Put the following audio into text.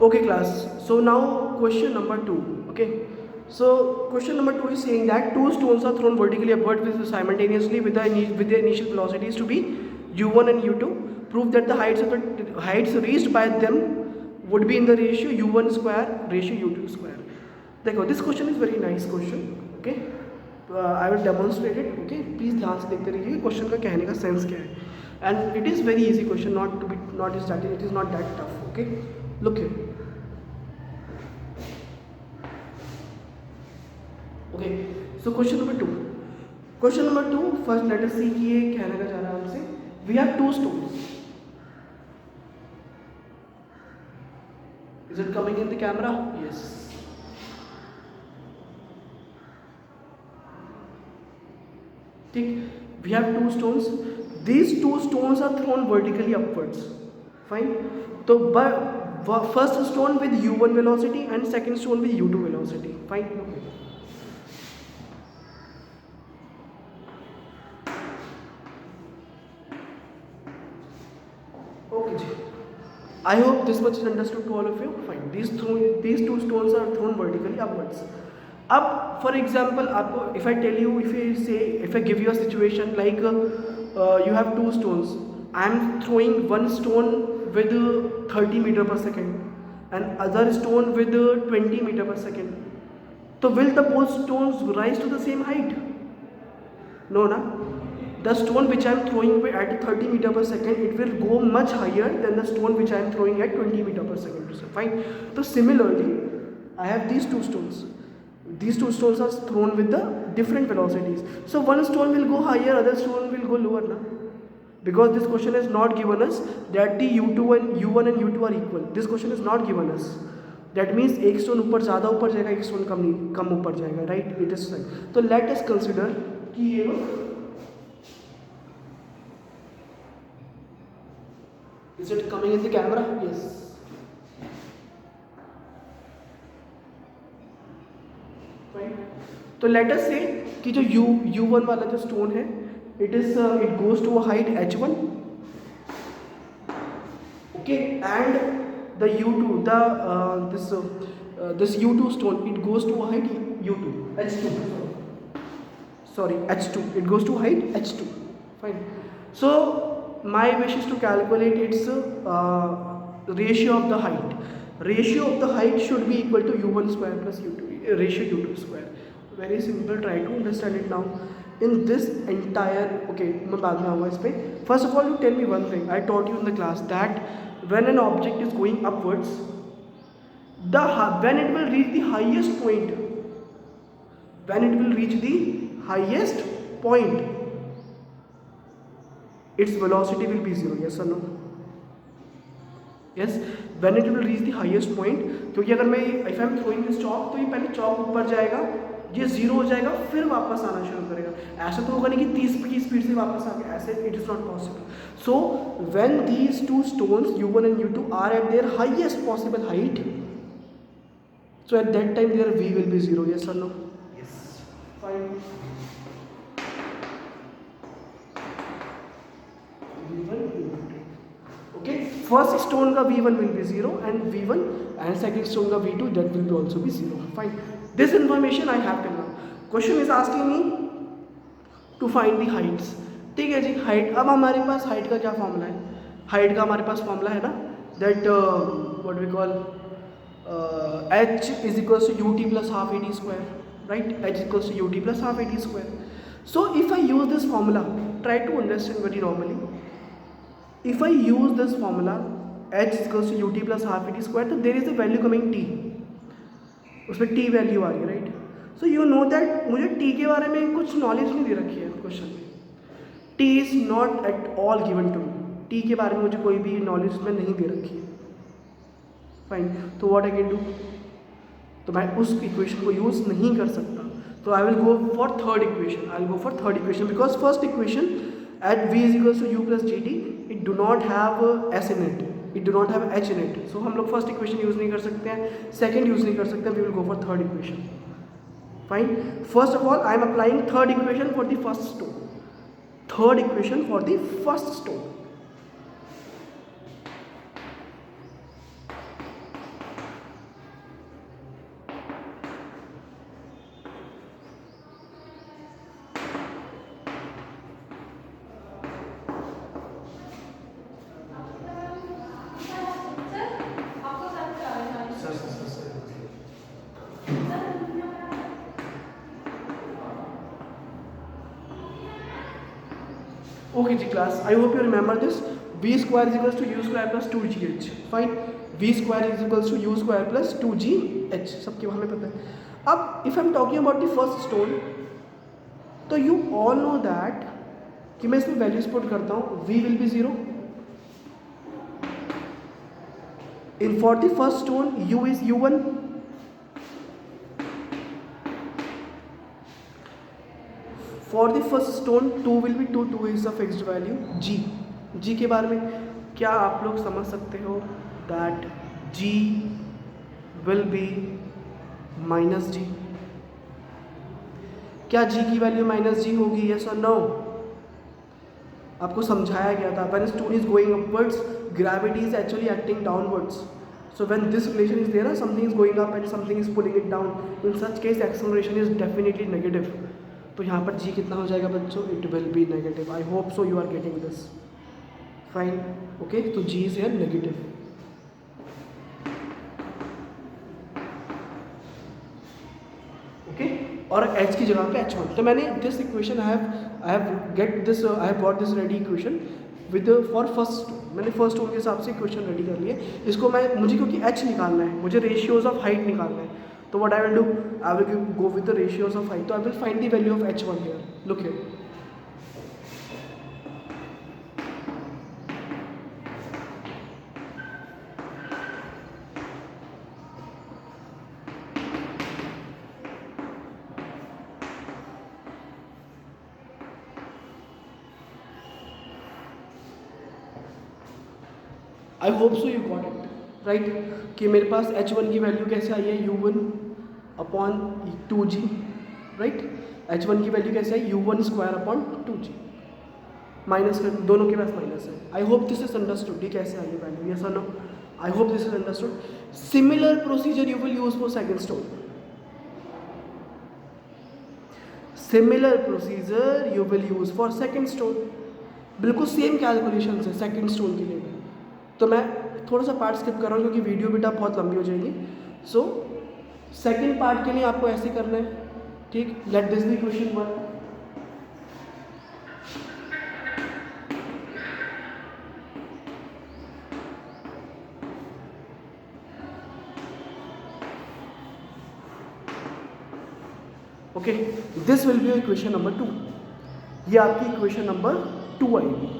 Okay, class. So now question number 2. Okay. So question number 2 is saying that two stones are thrown vertically upward with simultaneously with the initial velocities to be u1 and u2. Prove that the heights reached by them would be in the ratio u1 square ratio u2 square. देखो, this question is very nice question. Okay. I will demonstrate it. Okay. Please ध्यान से देखते रहिए question का कहने का sense क्या है. And it is very easy question, it is not that tough. Okay. Look here. Okay, so question number 2. Question number 2, first let us see कि ये कहने का चाह रहा है हमसे. We have two stones. Is it coming in the camera? Yes. ठीक, we have two stones. These two stones are thrown vertically upwards. Fine. तो first stone with u1 velocity and second stone with u2 velocity. Fine. Okay. I hope this much is understood to all of you. Fine. These two stones are thrown vertically upwards. Up, for example, if I tell you, if I give you a situation like you have two stones. I am throwing one stone with 30 meter per second and other stone with 20 meter per second. So will the both stones rise to the same height? No, na? The stone which I am throwing at 30 meter per second, it will go much higher than the stone which I am throwing at 20 meter per second. Fine. So similarly, I have these two stones. These two stones are thrown with the different velocities. So one stone will go higher, other stone will go lower, na? Because this question has not given us that the u1 and u2 are equal. This question is not given us. That means एक stone ऊपर ज़्यादा ऊपर जाएगा, एक stone कम ऊपर जाएगा, right? It is right. So let us consider कि ये is it coming in the camera? Yes. Right. तो let us say कि जो u1 वाला जो stone है, it goes to a height h1. Okay, and the u2, this u2 stone, it goes to a height h2. Sorry, h2. It goes to height h2. Fine. So my wish is to calculate its ratio of the height. Ratio of the height should be equal to u1 square plus ratio u2 square. Very simple. Try to understand it now. In this entire, okay, मैं बाद में आऊँगा इस पे. First of all, you tell me one thing. I taught you in the class that when an object is going upwards, when it will reach the highest point, its velocity will be 0. Yes or no? Yes. When it will reach the highest point, क्योंकि अगर मैं if I am throwing this chalk, तो ये पहले chalk ऊपर जाएगा, ये 0 हो जाएगा, फिर वापस आना शुरू करेगा. ऐसा तो होगा नहीं कि 30 की स्पीड से वापस आ गया. ऐसे it is not possible. So when these two stones u1 and u2 are at their highest possible height, so at that time their v will be 0. Yes or no? Yes. Fine. Okay, first stone का v1 will be 0 and v1 and second stone का v2 that will also be 0. Fine. This information I have till now. Question is asking me to find the heights. ठीक है जी, height. अब हमारे पास height का क्या formula है? Height का हमारे पास फॉर्मूला है ना, that what we call h is equals to ut plus half at square, right? H is equals to ut plus half at square. So if I use this formula, try to understand very normally. If I use this formula h is equals to ut plus half at square, तो there is a value coming t. उसमें t value आ रही है, right? So you know that मुझे t के बारे में कुछ knowledge नहीं दे रखी है क्वेश्चन में. t is not at all given to me. t के बारे में मुझे कोई भी नॉलेज में नहीं दे रखी है. फाइन. तो व्हाट आई कैन डू? तो मैं उस इक्वेशन को यूज़ नहीं कर सकता. तो I will go for third equation. Because first equation at v is equals to u plus gt, it do not have s in it, it do not have h in it. So हम लोग first equation use नहीं कर सकते हैं, second use नहीं कर सकते हैं. We will go for third equation. Fine. First of all I am applying third equation for the first stone. Okay जी class, I hope you remember this. V square is equals to U square plus 2GH. Fine. V square is equals to U square plus 2GH. सबके हमें पता है. अब if I'm talking about the first stone, तो you all know that कि मैं इसमें values put करता हूँ, V will be 0. In for the first stone, U is U1. For the first stone, 2 will be 2, 2 is the fixed value. G के बारे में क्या आप लोग समझ सकते हो that G will be minus G. क्या G की वैल्यू माइनस G होगी? yes or no? आपको समझाया गया था when stone is going upwards, gravity is actually acting downwards. So when this relation is there, something is going up and something is pulling it down. In such case, acceleration is definitely negative. तो यहाँ पर G कितना हो जाएगा बच्चों? It will be negative. I hope so you are getting this. Fine. Okay. तो G is here negative. Okay. और H की जगह पे H1. तो मैंने this equation I have got this ready equation with for first. मैंने first stone के हिसाब से इक्वेशन रेडी कर ली है. इसको मुझे क्योंकि H निकालना है, मुझे रेशियोज ऑफ हाइट निकालना है. तो what I will do, I will go with the ratios of height. तो I will find the value of H1 here. Look here. I hope so you got it right. कि मेरे पास H1 की value कैसे आई है? U1 upon 2G. Right. H1 की value कैसे है? U1 square upon 2G. Minus कर, दोनों के पास माइनस है. I hope this is understood. ये कैसे आई है value? Yes or no? I hope this is understood. Similar procedure you will use for second stone. Similar procedure you will use for second stone. बिल्कुल same calculation है second stone के लिए. तो मैं थोड़ा सा पार्ट स्किप कर रहा हूँ क्योंकि वीडियो बेटा बहुत लंबी हो जाएगी. सो सेकेंड पार्ट के लिए आपको ऐसे करना है. ठीक. Let this be question 1. Okay. This will be equation number 2. ये आपकी इक्वेशन नंबर 2 आएगी.